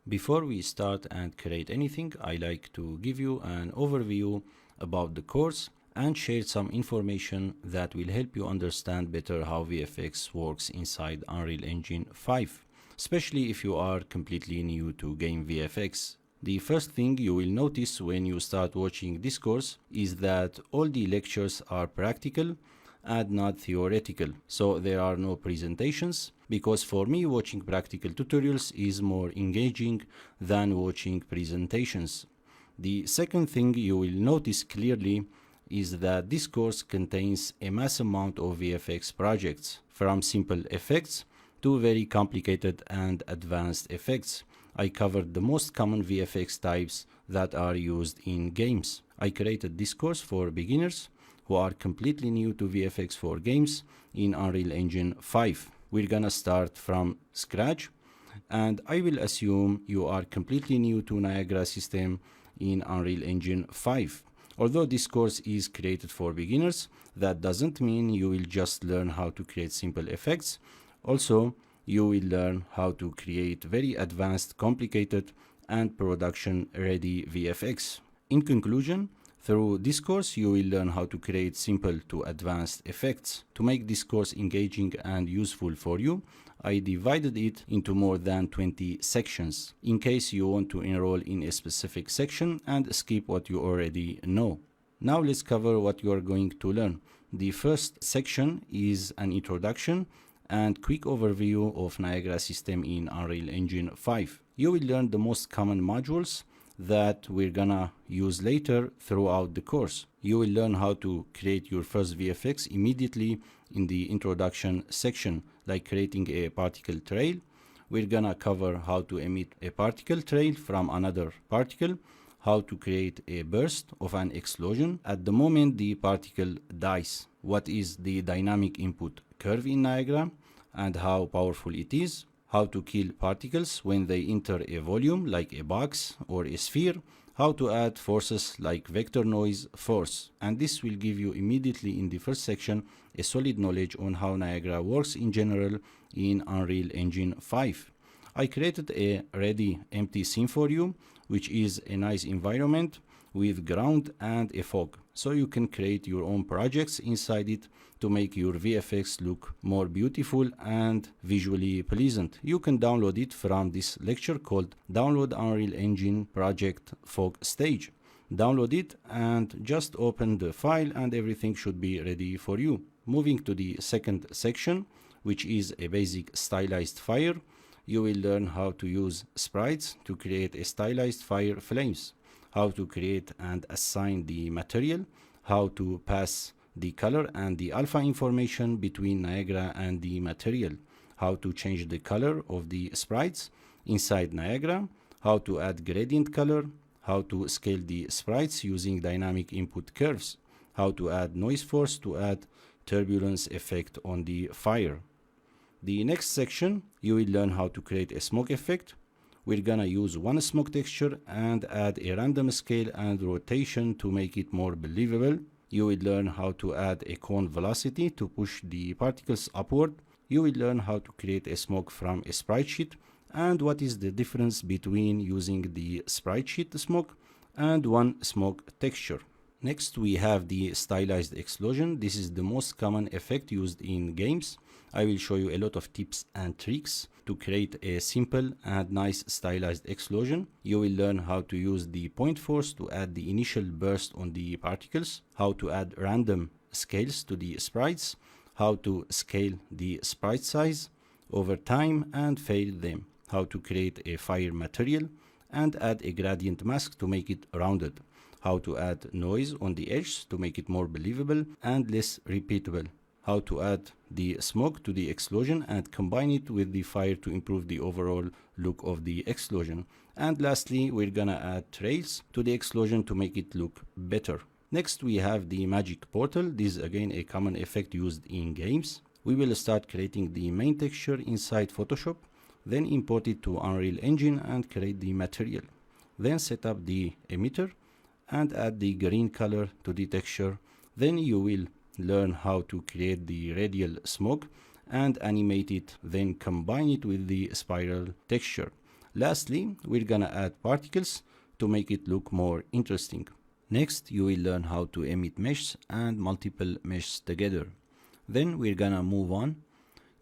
Before we start and create anything, I like to give you an overview about the course and share some information that will help you understand better how VFX works inside Unreal Engine 5, especially if you are completely new to game VFX. The first thing you will notice when you start watching this course is that all the lectures are practical and not theoretical, so there are no presentations, because for me watching practical tutorials is more engaging than watching presentations. The second thing you will notice clearly is that this course contains a mass amount of VFX projects, from simple effects to very complicated and advanced effects. I covered the most common VFX types that are used in games. I created this course for beginners who are completely new to VFX for games in Unreal Engine 5. We're gonna start from scratch, and I will assume you are completely new to Niagara system in Unreal Engine 5. Although this course is created for beginners, that doesn't mean you will just learn how to create simple effects. Also, you will learn how to create very advanced, complicated, and production-ready VFX. In conclusion, through this course, you will learn how to create simple to advanced effects. To make this course engaging and useful for you, I divided it into more than 20 sections, in case you want to enroll in a specific section and skip what you already know. Now let's cover what you are going to learn. The first section is an introduction and quick overview of Niagara system in Unreal Engine 5. You will learn the most common modules that we're gonna use later throughout the course. You will learn how to create your first VFX immediately in the introduction section, like creating a particle trail. We're gonna cover how to emit a particle trail from another particle, how to create a burst of an explosion at the moment the particle dies, what is the dynamic input curve in Niagara and how powerful it is, how to kill particles when they enter a volume like a box or a sphere, how to add forces like vector noise force, and this will give you immediately in the first section a solid knowledge on how Niagara works in general in Unreal Engine 5. I created a ready empty scene for you, which is a nice environment with ground and a fog, so you can create your own projects inside it to make your VFX look more beautiful and visually pleasant. You can download it from this lecture called Download Unreal Engine Project Fog Stage. Download it and just open the file and everything should be ready for you. Moving to the second section, which is a basic stylized fire, you will learn how to use sprites to create a stylized fire flames, how to create and assign the material, how to pass the color and the alpha information between Niagara and the material, how to change the color of the sprites inside Niagara, how to add gradient color, how to scale the sprites using dynamic input curves, how to add noise force to add turbulence effect on the fire. The next section, you will learn how to create a smoke effect. We're gonna use one smoke texture and add a random scale and rotation to make it more believable. You will learn how to add a cone velocity to push the particles upward. You will learn how to create a smoke from a sprite sheet and what is the difference between using the sprite sheet smoke and one smoke texture. Next we have the stylized explosion. This is the most common effect used in games. I will show you a lot of tips and tricks to create a simple and nice stylized explosion. You will learn how to use the point force to add the initial burst on the particles, how to add random scales to the sprites, how to scale the sprite size over time and fade them, how to create a fire material and add a gradient mask to make it rounded, how to add noise on the edge to make it more believable and less repeatable, how to add the smoke to the explosion and combine it with the fire to improve the overall look of the explosion. And lastly, we're gonna add trails to the explosion to make it look better. Next, we have the magic portal. This is again a common effect used in games. We will start creating the main texture inside Photoshop, then import it to Unreal Engine and create the material. Then set up the emitter and add the green color to the texture. Then you will learn how to create the radial smoke and animate it, then combine it with the spiral texture. Lastly, we're gonna add particles to make it look more interesting. Next, you will learn how to emit meshes and multiple meshes together. Then we're gonna move on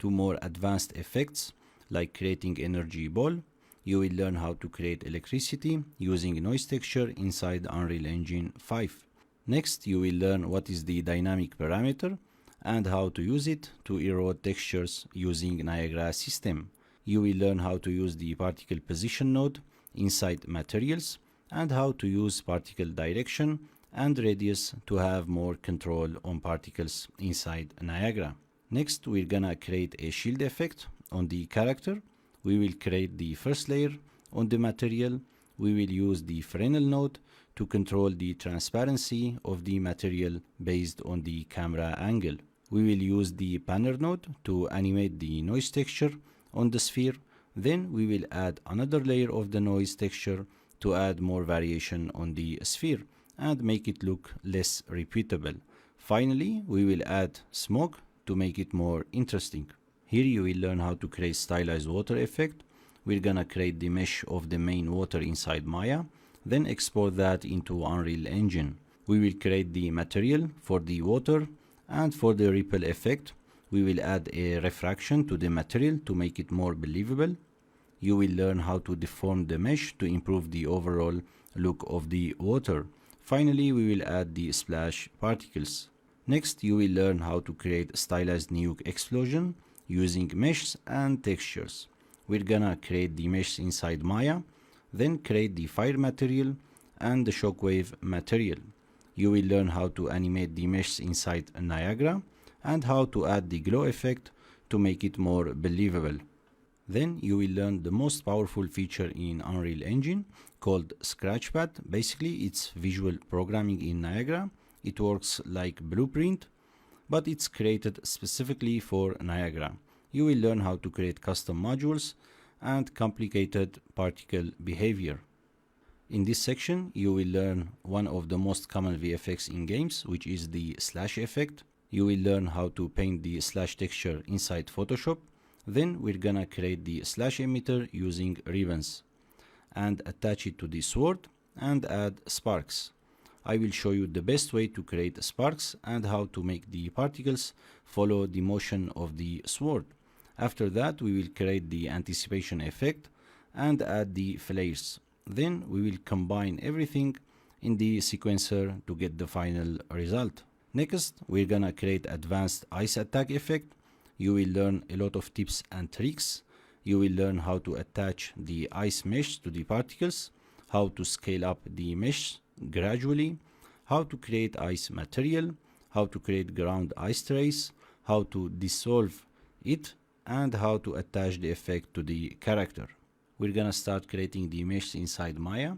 to more advanced effects like creating energy ball. You will learn how to create electricity using noise texture inside Unreal Engine 5. Next, you will learn what is the dynamic parameter and how to use it to erode textures using Niagara system. You will learn how to use the particle position node inside materials and how to use particle direction and radius to have more control on particles inside Niagara. Next, we're gonna create a shield effect on the character. We will create the first layer on the material. We will use the Fresnel node to control the transparency of the material based on the camera angle. We will use the panner node to animate the noise texture on the sphere. Then we will add another layer of the noise texture to add more variation on the sphere and make it look less repeatable. Finally, we will add smoke to make it more interesting. Here you will learn how to create stylized water effect. We're gonna create the mesh of the main water inside Maya, then export that into Unreal Engine. We will create the material for the water, and for the ripple effect, we will add a refraction to the material to make it more believable. You will learn how to deform the mesh to improve the overall look of the water. Finally, we will add the splash particles. Next, you will learn how to create stylized nuke explosion using meshes and textures. We're gonna create the meshes inside Maya, then create the fire material and the shockwave material. You will learn how to animate the meshes inside Niagara and how to add the glow effect to make it more believable. Then you will learn the most powerful feature in Unreal Engine called Scratchpad. Basically, it's visual programming in Niagara. It works like Blueprint, but it's created specifically for Niagara. You will learn how to create custom modules and complicated particle behavior. In this section, you will learn one of the most common VFX in games, which is the slash effect. You will learn how to paint the slash texture inside Photoshop. Then we're gonna create the slash emitter using ribbons and attach it to the sword and add sparks. I will show you the best way to create sparks and how to make the particles follow the motion of the sword. After that, we will create the anticipation effect and add the flares. Then we will combine everything in the sequencer to get the final result. Next, we're gonna create advanced ice attack effect. You will learn a lot of tips and tricks. You will learn how to attach the ice mesh to the particles, how to scale up the mesh gradually, how to create ice material, how to create ground ice trace, how to dissolve it, and how to attach the effect to the character. We're gonna start creating the mesh inside Maya.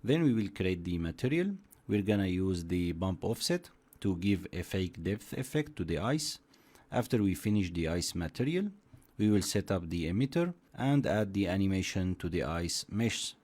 Then we will create the material. We're gonna use the bump offset to give a fake depth effect to the ice. After we finish the ice material, we will set up the emitter and add the animation to the ice mesh.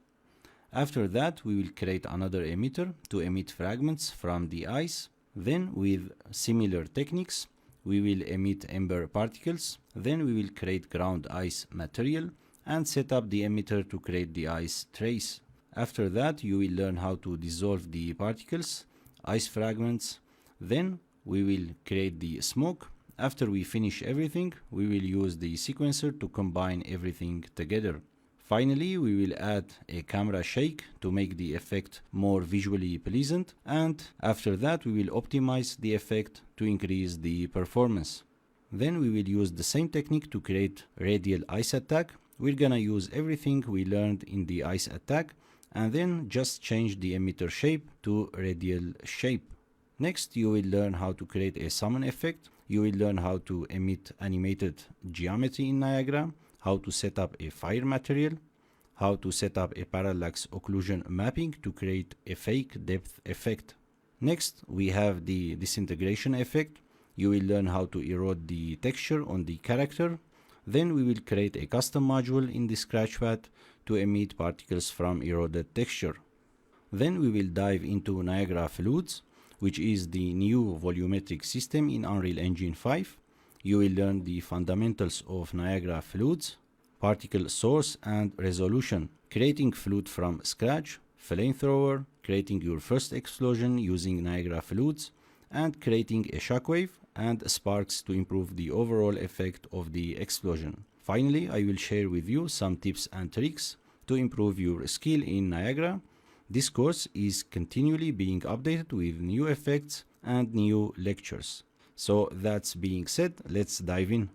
After that, we will create another emitter to emit fragments from the ice. Then, with similar techniques, we will emit ember particles. Then we will create ground ice material and set up the emitter to create the ice trace. After that, you will learn how to dissolve the particles, ice fragments. Then we will create the smoke. After we finish everything, we will use the sequencer to combine everything together. Finally, we will add a camera shake to make the effect more visually pleasant, and after that we will optimize the effect to increase the performance. Then we will use the same technique to create radial ice attack. We're gonna use everything we learned in the ice attack and then just change the emitter shape to radial shape. Next, you will learn how to create a summon effect. You will learn how to emit animated geometry in Niagara, how to set up a fire material, how to set up a parallax occlusion mapping to create a fake depth effect. Next, we have the disintegration effect. You will learn how to erode the texture on the character. Then we will create a custom module in the Scratchpad to emit particles from eroded texture. Then we will dive into Niagara Fluids, which is the new volumetric system in Unreal Engine 5. You will learn the fundamentals of Niagara Fluids, particle source and resolution, creating flute from scratch, flamethrower, creating your first explosion using Niagara flutes, and creating a shockwave and sparks to improve the overall effect of the explosion. Finally, I will share with you some tips and tricks to improve your skill in Niagara. This course is continually being updated with new effects and new lectures. So that's being said, let's dive in.